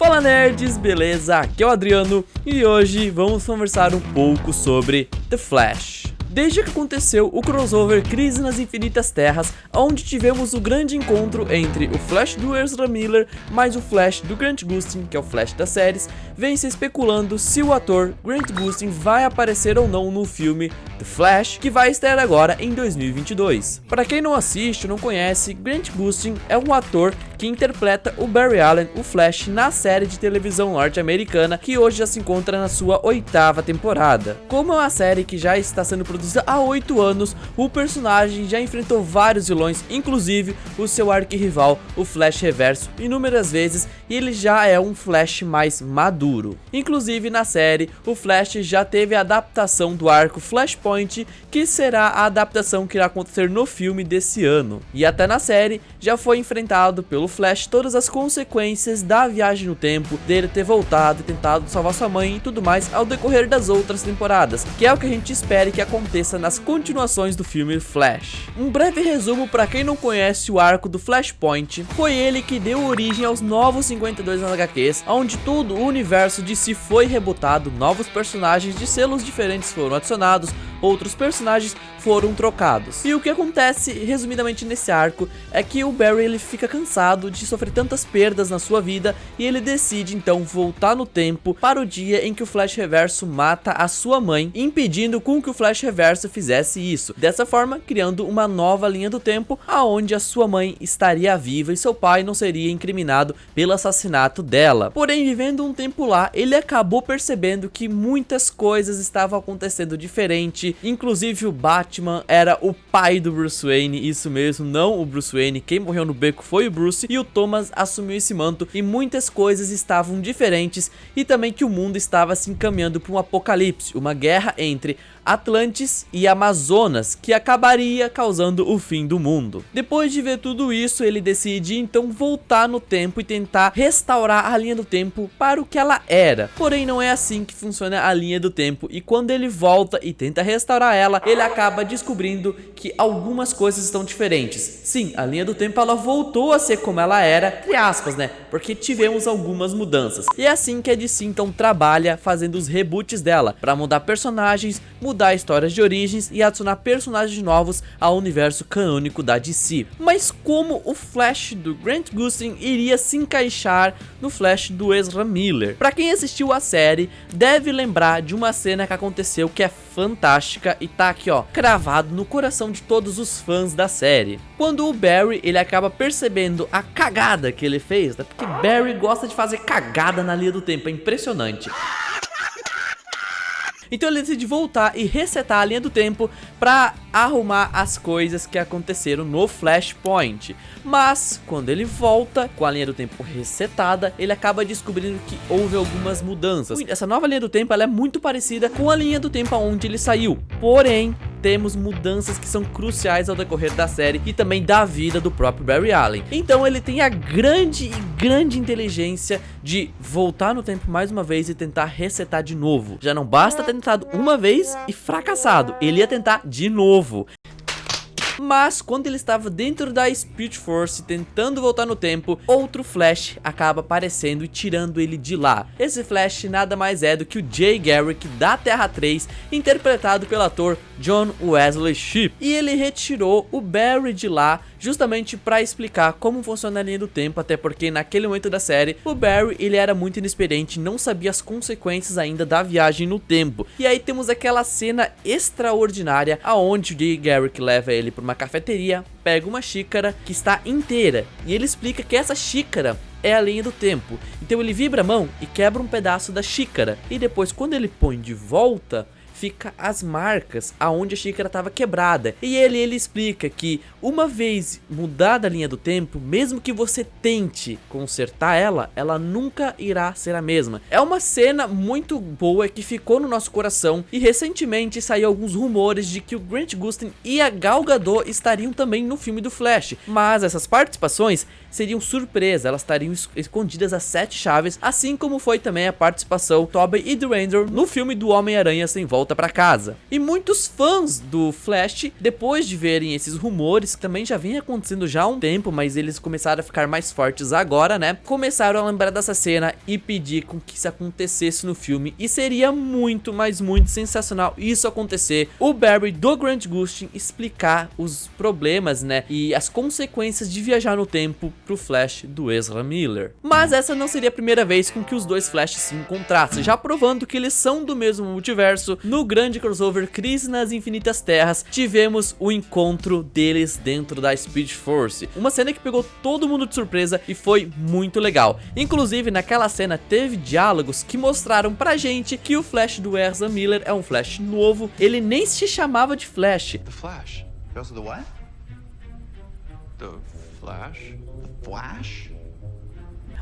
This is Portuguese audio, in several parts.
Fala nerds, beleza? Aqui é o Adriano e hoje vamos conversar um pouco sobre The Flash. Desde que aconteceu o crossover Crise nas Infinitas Terras, onde tivemos o grande encontro entre o Flash do Ezra Miller mais o Flash do Grant Gustin, que é o Flash das séries, vem se especulando se o ator Grant Gustin vai aparecer ou não no filme The Flash, que vai estrear agora em 2022. Para quem não assiste ou não conhece, Grant Gustin é um ator que interpreta o Barry Allen, o Flash, na série de televisão norte-americana, que hoje já se encontra na sua 8ª temporada. Como é uma série que já está sendo produzida há 8 anos, o personagem já enfrentou vários vilões, inclusive o seu arquirrival, o Flash Reverso, inúmeras vezes, e ele já é um Flash mais maduro. Inclusive na série, o Flash já teve a adaptação do arco Flashpoint, que será a adaptação que irá acontecer no filme desse ano. E até na série, já foi enfrentado pelo Flash todas as consequências da viagem no tempo, dele ter voltado e tentado salvar sua mãe e tudo mais ao decorrer das outras temporadas, que é o que a gente espera que aconteça nas continuações do filme Flash. Um breve resumo para quem não conhece o arco do Flashpoint: foi ele que deu origem aos Novos 52 nas HQs, onde todo o universo de si foi rebutado, novos personagens de selos diferentes foram adicionados, outros personagens foram trocados. E o que acontece resumidamente nesse arco é que o Barry ele fica cansado de sofrer tantas perdas na sua vida e ele decide então voltar no tempo para o dia em que o Flash Reverso mata a sua mãe, impedindo com que o Flash Reverso fizesse isso, dessa forma criando uma nova linha do tempo aonde a sua mãe estaria viva e seu pai não seria incriminado pelo assassinato dela. Porém, vivendo um tempo lá, ele acabou percebendo que muitas coisas estavam acontecendo diferente, inclusive o Batman era o pai do Bruce Wayne, isso mesmo, não o Bruce Wayne, quem morreu no beco foi o Bruce, e o Thomas assumiu esse manto e muitas coisas estavam diferentes, e também que o mundo estava se encaminhando para um apocalipse, uma guerra entre Atlantis e Amazonas, que acabaria causando o fim do mundo. Depois de ver tudo isso, ele decide então voltar no tempo e tentar restaurar a linha do tempo para o que ela era. Porém, não é assim que funciona a linha do tempo, e quando ele volta e tenta restaurar ela, ele acaba descobrindo que algumas coisas estão diferentes. Sim, a linha do tempo ela voltou a ser como ela era, entre aspas, né? Porque tivemos algumas mudanças. E é assim que a DC então trabalha fazendo os reboots dela, para mudar personagens, mudar histórias de origens e adicionar personagens novos ao universo canônico da DC. Mas como o Flash do Grant Gustin iria se encaixar no Flash do Ezra Miller? Para quem assistiu a série, deve lembrar de uma cena que aconteceu que é fantástica e tá aqui ó, cravado no coração de todos os fãs da série. Quando o Barry ele acaba percebendo a cagada que ele fez, né? Porque Barry gosta de fazer cagada na linha do tempo, é impressionante. Então ele decide voltar e resetar a linha do tempo para arrumar as coisas que aconteceram no Flashpoint. Mas quando ele volta com a linha do tempo resetada, ele acaba descobrindo que houve algumas mudanças. Essa nova linha do tempo ela é muito parecida com a linha do tempo onde ele saiu, porém temos mudanças que são cruciais ao decorrer da série e também da vida do próprio Barry Allen. Então ele tem a grande inteligência de voltar no tempo mais uma vez e tentar resetar de novo. Já não basta ter tentado uma vez e fracassado, ele ia tentar de novo. Mas quando ele estava dentro da Speed Force tentando voltar no tempo, outro Flash acaba aparecendo e tirando ele de lá. Esse Flash nada mais é do que o Jay Garrick da Terra 3, interpretado pelo ator John Wesley Shipp. E ele retirou o Barry de lá justamente para explicar como funciona a linha do tempo, até porque naquele momento da série o Barry ele era muito inexperiente, não sabia as consequências ainda da viagem no tempo. E aí temos aquela cena extraordinária aonde o Jay Garrick leva ele para uma cafeteria, pega uma xícara que está inteira e ele explica que essa xícara é a linha do tempo. Então ele vibra a mão e quebra um pedaço da xícara, e depois quando ele põe de volta, fica as marcas aonde a xícara estava quebrada. E ele explica que uma vez mudada a linha do tempo, mesmo que você tente consertar ela nunca irá ser a mesma. É uma cena muito boa que ficou no nosso coração, e recentemente saiu alguns rumores de que o Grant Gustin e a Gal Gadot estariam também no filme do Flash, mas essas participações seriam surpresa, elas estariam escondidas as 7 chaves, assim como foi também a participação do Tobey e do Andrew no filme do Homem-Aranha Sem Volta Pra Casa. E muitos fãs do Flash, depois de verem esses rumores, que também já vem acontecendo já há um tempo, mas eles começaram a ficar mais fortes agora, né, começaram a lembrar dessa cena e pedir com que isso acontecesse no filme, e seria muito, mas muito sensacional isso acontecer, o Barry do Grant Gustin explicar os problemas, né, e as consequências de viajar no tempo pro Flash do Ezra Miller. Mas essa não seria a primeira vez com que os dois Flash se encontrassem, já provando que eles são do mesmo multiverso. No grande crossover Crise nas Infinitas Terras, tivemos o encontro deles dentro da Speed Force, uma cena que pegou todo mundo de surpresa e foi muito legal. Inclusive naquela cena teve diálogos que mostraram pra gente que o Flash do Ezra Miller é um Flash novo, ele nem se chamava de Flash. The Flash. Also the what? The Flash? The Flash?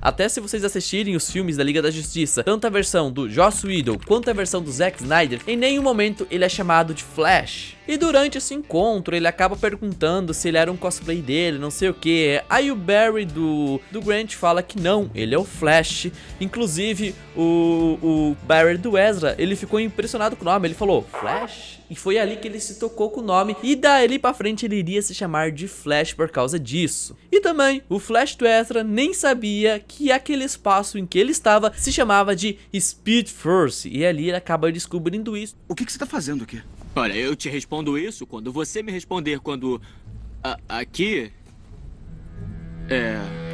Até se vocês assistirem os filmes da Liga da Justiça, tanto a versão do Joss Whedon quanto a versão do Zack Snyder, em nenhum momento ele é chamado de Flash. E durante esse encontro ele acaba perguntando se ele era um cosplay dele, não sei o que. Aí o Barry do Grant fala que não, ele é o Flash. Inclusive o Barry do Ezra, ele ficou impressionado com o nome, ele falou Flash? E foi ali que ele se tocou com o nome, e dali pra frente ele iria se chamar de Flash por causa disso. E também, o Flash do Ezra nem sabia que aquele espaço em que ele estava se chamava de Speed Force, e ali ele acaba descobrindo isso. O que você tá fazendo aqui? Olha, eu te respondo isso quando você me responder quando... aqui...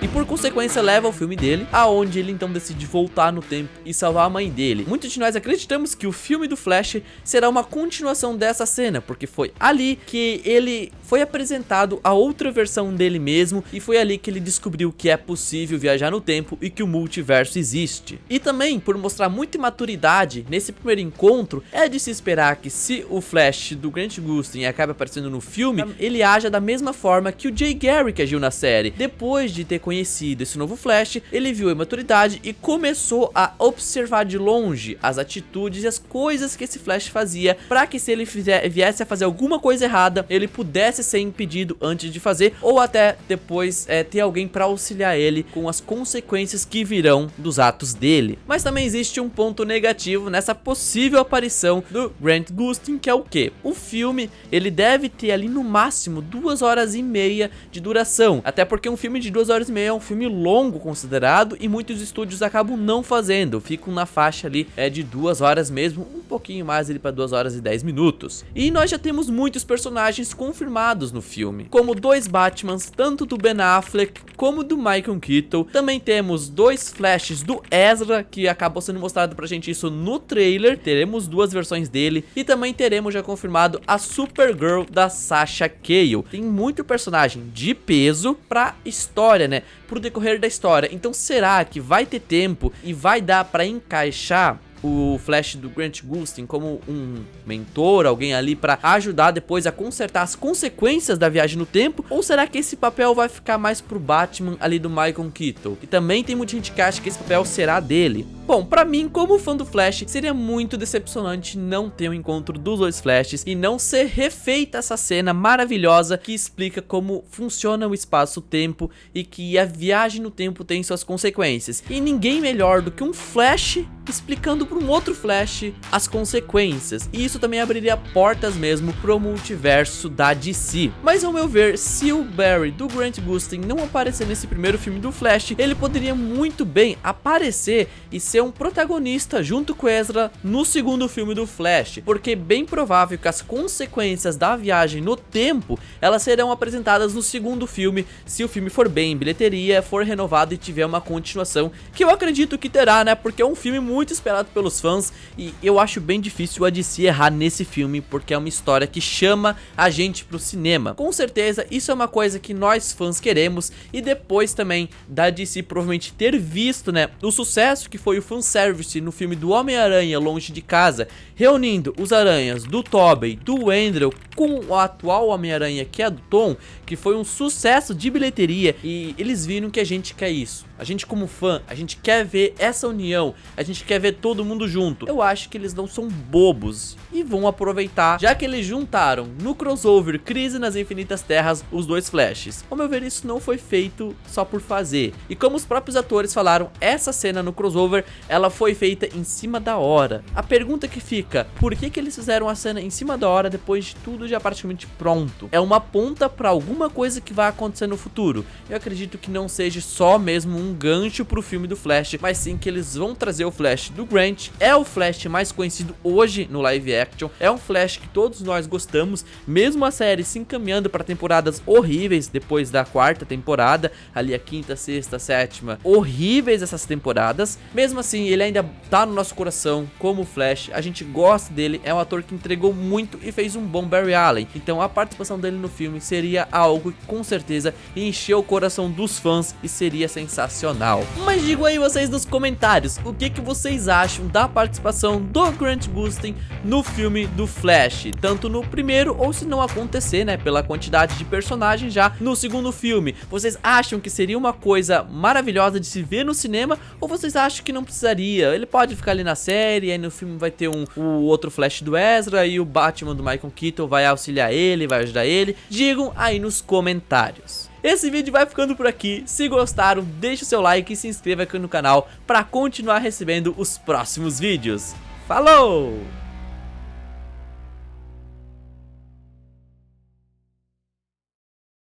E por consequência leva ao filme dele, aonde ele então decide voltar no tempo e salvar a mãe dele. Muitos de nós acreditamos que o filme do Flash será uma continuação dessa cena, porque foi ali que ele foi apresentado a outra versão dele mesmo, e foi ali que ele descobriu que é possível viajar no tempo e que o multiverso existe. E também, por mostrar muita imaturidade nesse primeiro encontro, é de se esperar que se o Flash do Grant Gustin acabe aparecendo no filme, ele haja da mesma forma que o Jay Garrick agiu na série. Depois de ter conhecido esse novo Flash, ele viu a imaturidade e começou a observar de longe as atitudes e as coisas que esse Flash fazia, para que se ele viesse a fazer alguma coisa errada, ele pudesse ser impedido antes de fazer, ou até depois ter alguém para auxiliar ele com as consequências que virão dos atos dele. Mas também existe um ponto negativo nessa possível aparição do Grant Gustin, que é o que? O filme, ele deve ter ali no máximo 2 horas e meia de duração, até porque um filme de 2 horas e meia é um filme longo considerado, e muitos estúdios acabam não fazendo, ficam na faixa ali de 2 horas mesmo, um pouquinho mais ali para 2 horas e 10 minutos. E nós já temos muitos personagens confirmados no filme, como 2 Batmans, tanto do Ben Affleck como do Michael Keaton. Também temos 2 Flashes do Ezra, que acabou sendo mostrado pra gente isso no trailer, teremos 2 versões dele, e também teremos já confirmado a Supergirl da Sasha Calle. Tem muito personagem de peso pra história, né, pro decorrer da história. Então será que vai ter tempo e vai dar pra encaixar o Flash do Grant Gustin como um mentor, alguém ali pra ajudar depois a consertar as consequências da viagem no tempo? Ou será que esse papel vai ficar mais pro Batman ali do Michael Keaton? E também tem muita gente que acha que esse papel será dele. Bom, pra mim, como fã do Flash, seria muito decepcionante não ter o encontro dos 2 Flashes e não ser refeita essa cena maravilhosa que explica como funciona o espaço-tempo e que a viagem no tempo tem suas consequências. E ninguém melhor do que um Flash explicando para um outro Flash as consequências. E isso também abriria portas mesmo pro multiverso da DC. Mas ao meu ver, se o Barry do Grant Gustin não aparecer nesse primeiro filme do Flash, ele poderia muito bem aparecer e ser um protagonista junto com Ezra no segundo filme do Flash, porque é bem provável que as consequências da viagem no tempo, elas serão apresentadas no segundo filme, se o filme for bem em bilheteria, for renovado e tiver uma continuação, que eu acredito que terá, né, porque é um filme muito esperado pelos fãs, e eu acho bem difícil a DC errar nesse filme, porque é uma história que chama a gente pro cinema. Com certeza isso é uma coisa que nós fãs queremos, e depois também da DC provavelmente ter visto, né, o sucesso que foi o fanservice no filme do Homem-Aranha Longe de Casa, reunindo os aranhas do Tobey, do Andrew com o atual Homem-Aranha, que é do Tom, que foi um sucesso de bilheteria, e eles viram que a gente quer isso. A gente como fã, a gente quer ver essa união, a gente quer ver todo mundo junto. Eu acho que eles não são bobos e vão aproveitar, já que eles juntaram no crossover Crise nas Infinitas Terras os dois Flashes. Ao meu ver, isso não foi feito só por fazer. E como os próprios atores falaram, essa cena no crossover, ela foi feita em cima da hora. A pergunta que fica, por que eles fizeram a cena em cima da hora depois de tudo já praticamente pronto? É uma ponta pra alguma coisa que vai acontecer no futuro. Eu acredito que não seja só mesmo um gancho pro filme do Flash, mas sim que eles vão trazer o Flash do Grant. É o Flash mais conhecido hoje no live action, é um Flash que todos nós gostamos, mesmo a série se encaminhando para temporadas horríveis depois da quarta temporada, ali a quinta, sexta, sétima, horríveis essas temporadas. Mesmo assim, ele ainda tá no nosso coração como Flash, a gente gosta dele, é um ator que entregou muito e fez um bom Barry Allen, então a participação dele no filme seria algo que com certeza encheu o coração dos fãs e seria sensacional. Mas digam aí vocês nos comentários, o que vocês acham da participação do Grant Gustin no filme do Flash, tanto no primeiro ou se não acontecer, né, pela quantidade de personagens já no segundo filme. Vocês acham que seria uma coisa maravilhosa de se ver no cinema ou vocês acham que não precisaria? Ele pode ficar ali na série, aí no filme vai ter o outro Flash do Ezra e o Batman do Michael Keaton vai auxiliar ele, vai ajudar ele. Digam aí nos comentários. Esse vídeo vai ficando por aqui. Se gostaram, deixe o seu like e se inscreva aqui no canal para continuar recebendo os próximos vídeos. Falou!